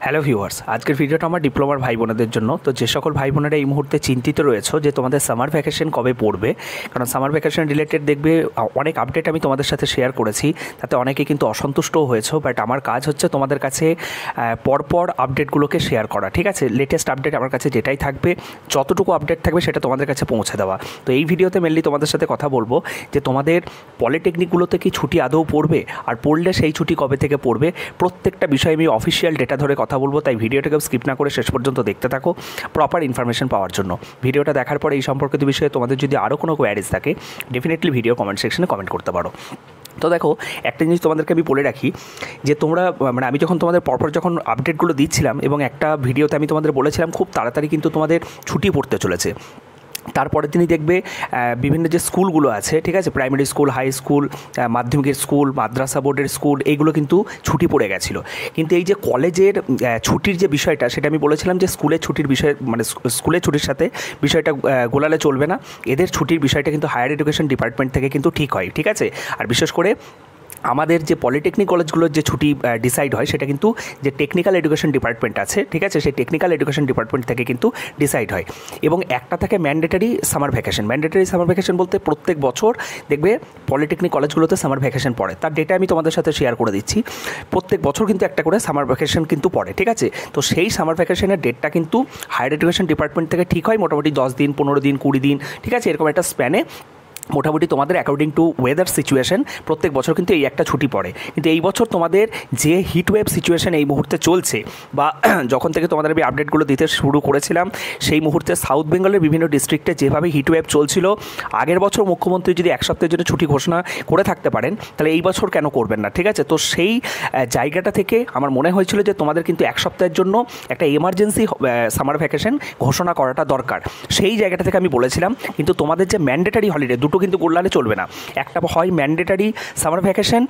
Hello viewers, আজকের ভিডিওটা আমার ডিপ্লোমার ভাই বোনেদের জন্য। তো যে সকল ভাই বোনেরা এই মুহূর্তে চিন্তিত রয়েছে যে তোমাদের সামার ভ্যাকেশন কবে পড়বে, কারণ সামার ভ্যাকেশন রিলেটেড দেখবে অনেক আপডেট আমি তোমাদের সাথে শেয়ার করেছি, তাতে অনেকে কিন্তু অসন্তুষ্টও হয়েছে। বাট আমার কাজ হচ্ছে তোমাদের কাছে পরপর আপডেটগুলোকে শেয়ার করা, ঠিক আছে? লেটেস্ট আপডেট আমার কাছে যেটাই থাকবে, যতটুকু আপডেট থাকবে সেটা তোমাদের কাছে পৌঁছে দেওয়া। তো এই ভিডিওতে মেনলি তোমাদের সাথে কথা বলবো যে তোমাদের পলিটেকনিকগুলোতে কি ছুটি আদৌ পড়বে, আর পড়লে সেই ছুটি কবে থেকে পড়বে, প্রত্যেকটা বিষয়ে আমি অফিসিয়াল ডেটা ধরে কথা বলবো। তাই ভিডিওটাকে স্কিপ না করে শেষ পর্যন্ত দেখতে থাকো প্রপার ইনফরমেশন পাওয়ার জন্য। ভিডিওটা দেখার পরে এই সম্পর্কিত বিষয়ে তোমাদের যদি আরও কোনো কোয়ারিজ থাকে, ডেফিনেটলি ভিডিও কমেন্ট সেকশনে কমেন্ট করতে পারো। তো দেখো, একটা জিনিস তোমাদেরকে আমি বলে রাখি যে তোমরা আমি যখন তোমাদের পরপর যখন আপডেটগুলো দিচ্ছিলাম এবং একটা ভিডিওতে আমি তোমাদের বলেছিলাম খুব তাড়াতাড়ি কিন্তু তোমাদের ছুটি পড়তে চলেছে। তারপরের দিনই দেখবে বিভিন্ন যে স্কুলগুলো আছে, ঠিক আছে, প্রাইমারি স্কুল, হাই স্কুল, মাধ্যমিকের স্কুল, মাদ্রাসা বোর্ডের স্কুল, এইগুলো কিন্তু ছুটি পড়ে গেছিলো। কিন্তু এই যে কলেজের ছুটির যে বিষয়টা, সেটা আমি বলেছিলাম যে স্কুলের ছুটির বিষয়, মানে স্কুলের ছুটির সাথে বিষয়টা গোলালে চলবে না। এদের ছুটির বিষয়টা কিন্তু হায়ার এডুকেশন ডিপার্টমেন্ট থেকে কিন্তু ঠিক হয়, ঠিক আছে? আর বিশেষ করে আমাদের যে পলিটেকনিক কলেজগুলোর যে ছুটি ডিসাইড হয়, সেটা কিন্তু যে টেকনিক্যাল এডুকেশন ডিপার্টমেন্ট আছে, ঠিক আছে, সেই টেকনিক্যাল এডুকেশন ডিপার্টমেন্ট থেকে কিন্তু ডিসাইড হয়। এবং একটা থাকে mandatory summer vacation. Mandatory summer vacation বলতে প্রত্যেক বছর দেখবে পলিটেকনিক কলেজগুলোতে সামার ভ্যাকেশন পড়ে। তার ডেটা আমি তোমাদের সাথে শেয়ার করে দিচ্ছি। প্রত্যেক বছর কিন্তু একটা করে সামার ভ্যাকেশন কিন্তু পড়ে, ঠিক আছে? তো সেই সামার ভ্যাকেশনের ডেটটা কিন্তু হায়ার এডুকেশন ডিপার্টমেন্ট থেকে ঠিক হয় মোটামুটি 10 দিন, 15 দিন, 20 দিন, ঠিক আছে, এরকম একটা স্প্যানে মোটামুটি তোমাদের অ্যাকর্ডিং টু ওয়েদার সিচুয়েশন প্রত্যেক বছর কিন্তু এই একটা ছুটি পড়ে। কিন্তু এই বছর তোমাদের যে হিটওয়েভ সিচুয়েশন এই মুহূর্তে চলছে, বা যখন থেকে তোমাদের আমি আপডেটগুলো দিতে শুরু করেছিলাম, সেই মুহূর্তে সাউথ বেঙ্গলের বিভিন্ন ডিস্ট্রিক্টে যেভাবে হিটওয়েভ চলছিল, আগের বছর মুখ্যমন্ত্রী যদি এক সপ্তাহের জন্য ছুটি ঘোষণা করে থাকতে পারেন, তাহলে এই বছর কেন করবেন না, ঠিক আছে? তো সেই জায়গাটা থেকে আমার মনে হয়েছিল যে তোমাদের কিন্তু এক সপ্তাহের জন্য একটা এমার্জেন্সি সামার ভ্যাকেশন ঘোষণা করাটা দরকার। সেই জায়গাটা থেকে আমি বলেছিলাম, কিন্তু তোমাদের যে ম্যান্ডেটারি হলিডে, দুটো কিন্তু গোল্লালে চলবে না। একটা হয় ম্যান্ডেটারি সামার ভ্যাকেশন,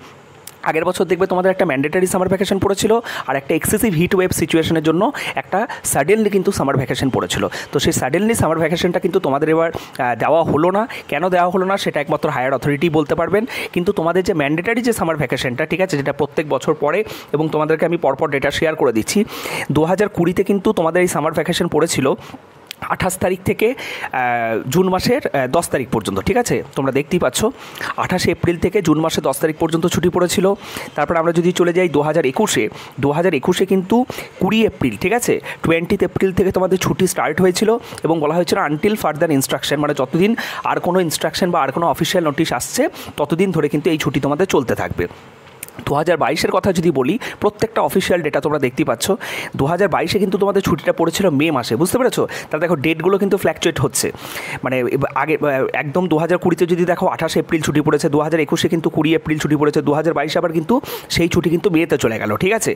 আগের বছর দেখবে তোমাদের একটা ম্যান্ডেটারি সামার ভ্যাকেশন পড়েছিল, আর একটা এক্সেসিভ হিট ওয়েভ সিচুয়েশনের জন্য একটা সাডেনলি কিন্তু সামার ভ্যাকেশন পড়েছিল। তো সেই সাডেনলি সামার ভ্যাকেশনটা কিন্তু তোমাদের এবার দেওয়া হলো না। কেন দেওয়া হলো না সেটা একমাত্র হায়ার অথরিটি বলতে পারবেন। কিন্তু তোমাদের যে ম্যান্ডেটারি যে সামার ভ্যাকেশনটা, ঠিক আছে, যেটা প্রত্যেক বছর পড়ে, এবং তোমাদেরকে আমি পরপর ডেটা শেয়ার করে দিচ্ছি। 2020-তে কিন্তু তোমাদের এই সামার ভ্যাকেশন পড়েছিল 28 তারিখ থেকে জুন মাসের 10 তারিখ পর্যন্ত, ঠিক আছে? তোমরা দেখতেই পাচ্ছ 28 এপ্রিল থেকে জুন মাসের 10 তারিখ পর্যন্ত ছুটি পড়েছিল। তারপর আমরা যদি চলে যাই 2021-এ কিন্তু 20 এপ্রিল, ঠিক আছে, 20 এপ্রিল থেকে তোমাদের ছুটি স্টার্ট হয়েছিল, এবং বলা হয়েছিল আনটিল ফার্দার ইনস্ট্রাকশন, মানে যতদিন আর কোনো ইনস্ট্রাকশন বা আর কোনো অফিসিয়াল নোটিশ আসছে ততদিন ধরে কিন্তু এই ছুটি তোমাদের চলতে থাকবে। 2022-এর কথা যদি বলি, প্রত্যেকটা অফিসিয়াল ডেটা তোমরা দেখতেই পাচ্ছ। 2022-এ কিন্তু তোমাদের ছুটিটা পড়েছিল মে মাসে, বুঝতে পেরেছো? তাহলে দেখো ডেটগুলো কিন্তু ফ্ল্যাকচুয়েট হচ্ছে। মানে আগে একদম 2020-তে যদি দেখো 28 এপ্রিল ছুটি পড়েছে, 2021-এ কিন্তু 20 এপ্রিল ছুটি পড়েছে, 2022 আবার কিন্তু সেই ছুটি কিন্তু মেতে চলে গেল, ঠিক আছে?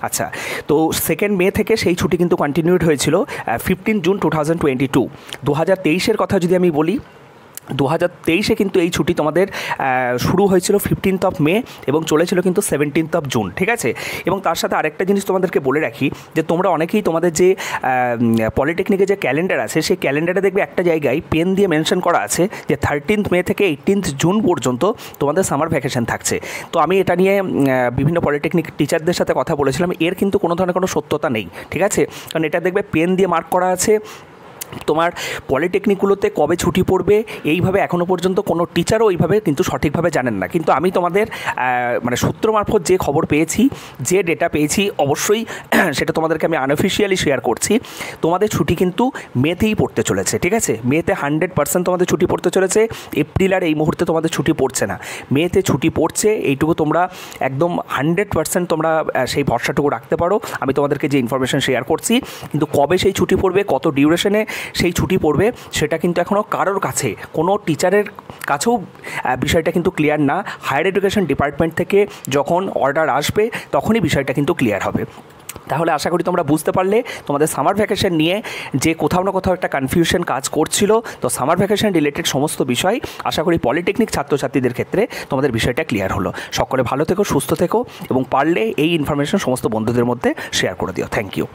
আচ্ছা, তো 2 মে থেকে সেই ছুটি কিন্তু কন্টিনিউড হয়েছিল 15 জুন 2022। 2023-এর কথা যদি আমি বলি, 2023-এ কিন্তু এই ছুটি তোমাদের শুরু হয়েছিল 15 মে এবং চলেছিল কিন্তু 17 জুন, ঠিক আছে? এবং তার সাথে আরেকটা জিনিস তোমাদেরকে বলে রাখি যে তোমরা অনেকেই তোমাদের যে পলিটেকনিকের যে ক্যালেন্ডার আছে, সেই ক্যালেন্ডারে দেখবে একটা জায়গায় পেন দিয়ে মেনশন করা আছে যে 13 মে থেকে 18 জুন পর্যন্ত তোমাদের সামার ভ্যাকেশন থাকছে। তো আমি এটা নিয়ে বিভিন্ন পলিটেকনিক টিচারদের সাথে কথা বলেছিলাম, এর কিন্তু কোনো ধরনের কোনো সত্যতা নেই, ঠিক আছে? কারণ এটা দেখবে পেন দিয়ে মার্ক করা আছে। তোমার পলিটেকনিকগুলোতে কবে ছুটি পড়বে এইভাবে এখনও পর্যন্ত কোনো টিচারও ওইভাবে কিন্তু সঠিকভাবে জানেন না। কিন্তু আমি তোমাদের মানে সূত্র মারফত যে খবর পেয়েছি, যে ডেটা পেয়েছি, অবশ্যই সেটা তোমাদেরকে আমি আনঅফিসিয়ালি শেয়ার করছি। তোমাদের ছুটি কিন্তু মেতেই পড়তে চলেছে, ঠিক আছে? মেতে 100% তোমাদের ছুটি পড়তে চলেছে। এপ্রিল আর এই মুহূর্তে তোমাদের ছুটি পড়ছে না, মেতে ছুটি পড়ছে, এইটুকু তোমরা একদম 100% তোমরা সেই ভরসাটুকু রাখতে পারো। আমি তোমাদেরকে যে ইনফরমেশন শেয়ার করছি, কিন্তু কবে সেই ছুটি পড়বে, কত ডিউরেশনে সেই ছুটি পড়বে, সেটা কিন্তু এখনও কারোর কাছে, কোনো টিচারের কাছেও বিষয়টা কিন্তু ক্লিয়ার না। হায়ার এডুকেশন ডিপার্টমেন্ট থেকে যখন অর্ডার আসবে তখনই বিষয়টা কিন্তু ক্লিয়ার হবে। তাহলে আশা করি তোমরা বুঝতে পারলে তোমাদের সামার ভ্যাকেশন নিয়ে যে কোথাও না কোথাও একটা কনফিউশন কাজ করছিল। তো সামার ভ্যাকেশন রিলেটেড সমস্ত বিষয় আশা করি পলিটেকনিক ছাত্রছাত্রীদের ক্ষেত্রে তোমাদের বিষয়টা ক্লিয়ার হলো। সকলে ভালো থেকো, সুস্থ থেকো, এবং পারলে এই ইনফরমেশন সমস্ত বন্ধুদের মধ্যে শেয়ার করে দিও। Thank you.